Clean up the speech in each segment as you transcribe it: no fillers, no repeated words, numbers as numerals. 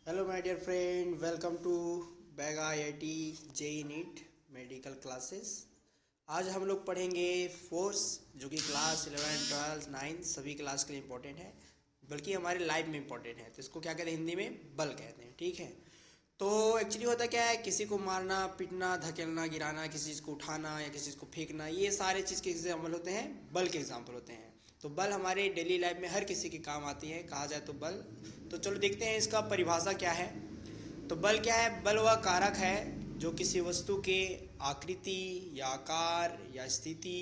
Hello my dear friend, welcome to Baiga IIT JEE NEET medical classes. आज हम लोग पढ़ेंगे फोर्स, जो कि क्लास 11, 12, 9 सभी क्लास के लिए इम्पोर्टेंट है, बल्कि हमारे लाइफ में इम्पोर्टेंट है। तो इसको क्या कहते हैं, हिंदी में बल कहते हैं। ठीक है, तो एक्चुअली होता क्या है, किसी को मारना, पीटना, धकेलना, गिराना, किसी चीज़ को उठाना या किसी चीज़ को फेंकना, ये सारे चीज़ के एग्जाम्पल होते हैं, बल के एग्जाम्पल होते हैं। तो बल हमारे डेली लाइफ में हर किसी के काम आती है, कहा जाए तो बल। तो चलो देखते हैं इसका परिभाषा क्या है। तो बल क्या है? बल वह कारक है जो किसी वस्तु के आकृति या आकार या स्थिति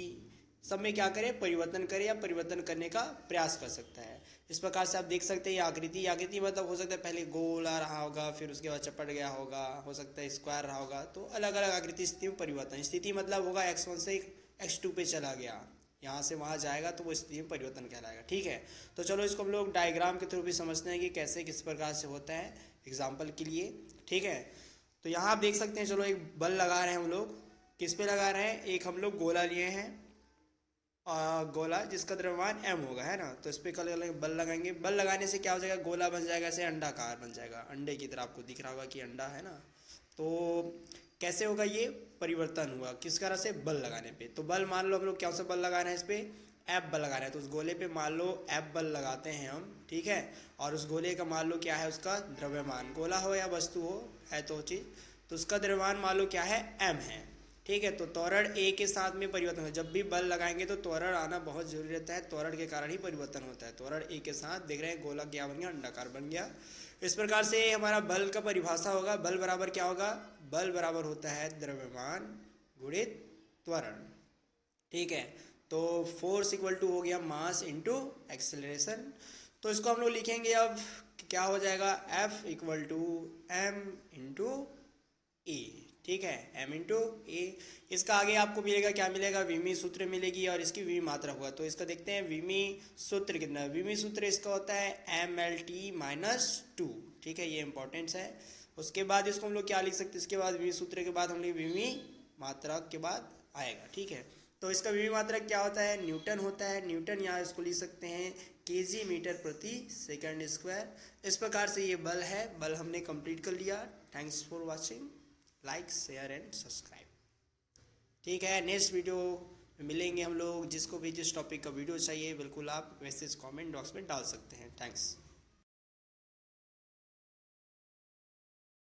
सब में क्या करे, परिवर्तन करे या परिवर्तन करने का प्रयास कर सकता है। इस प्रकार से आप देख सकते हैं आकृति मतलब हो सकता है पहले गोल आ रहा होगा, फिर उसके बाद चपट गया होगा, हो सकता है स्क्वायर रहा होगा। तो अलग अलग आकृति स्थिति में परिवर्तन। स्थिति मतलब होगा x1 से x2 पे चला गया, यहाँ से वहाँ जाएगा, तो वो स्थिति में परिवर्तन कहलाएगा। ठीक है, तो चलो इसको हम लोग डायग्राम के थ्रू भी समझते हैं कि कैसे किस प्रकार से होता है एग्जाम्पल के लिए। ठीक है, तो यहाँ आप देख सकते हैं, चलो एक बल लगा रहे हैं हम लोग। किस पे लगा रहे हैं? एक हम लोग गोला लिए हैं, गोला जिसका द्रव्यमान m होगा, है ना। तो इस पर कल बल लगाएंगे। बल लगाने से क्या हो जाएगा, गोला बन जाएगा, ऐसे अंडाकार बन जाएगा, अंडे की तरह आपको दिख रहा होगा कि अंडा है ना। तो कैसे होगा ये परिवर्तन? हुआ किस कारण से? बल लगाने पे। तो बल मान लो हम लोग क्या सा बल लगा रहे हैं, इस पर F बल लगा रहे हैं। तो उस गोले पे मान लो F बल लगाते हैं हम, ठीक है। और उस गोले का मान लो क्या है, उसका द्रव्यमान, गोला हो या वस्तु हो, है तो चीज़, तो उसका द्रव्यमान मान लो क्या है, m है। ठीक है, तो त्वरण a के साथ में परिवर्तन है। जब भी बल लगाएंगे तो त्वरण आना बहुत जरूरी रहता है, त्वरण के कारण ही परिवर्तन होता है। त्वरण a के साथ देख रहे हैं, गोला क्या बन गया, अंडाकार बन गया। इस प्रकार से हमारा बल का परिभाषा होगा। बल बराबर क्या होगा? बल बराबर होता है द्रव्यमान गुणित त्वरण। ठीक है, तो फोर्स इक्वल टू हो गया मास इंटू एक्सेलरेशन। तो इसको हम लोग लिखेंगे अब, क्या हो जाएगा, F equal to m into a. ठीक है, m इंटू ए। इसका आगे आपको मिलेगा, क्या मिलेगा, विमी सूत्र मिलेगी, और इसकी विमी मात्रा होगा। तो इसका देखते हैं विमी सूत्र कितना है। विमी सूत्र इसका होता है mLT-2। ठीक है, ये इंपॉर्टेंस है। उसके बाद इसको हम लोग क्या लिख सकते हैं, इसके बाद विमी सूत्र के बाद हम लोग विमी मात्रा के बाद आएगा। ठीक है, तो इसका विमी मात्रा क्या होता है, न्यूटन होता है। न्यूटन यहाँ इसको लिख सकते हैं केजी मीटर प्रति सेकंड स्क्वायर। इस प्रकार से ये बल है। बल हमने कंप्लीट कर लिया। Thanks for watching, like share and subscribe. ठीक है, नेक्स्ट वीडियो में मिलेंगे हम लोग। जिसको भी जिस टॉपिक का वीडियो चाहिए, बिल्कुल आप मैसेज कमेंट बॉक्स में डाल सकते हैं। थैंक्स।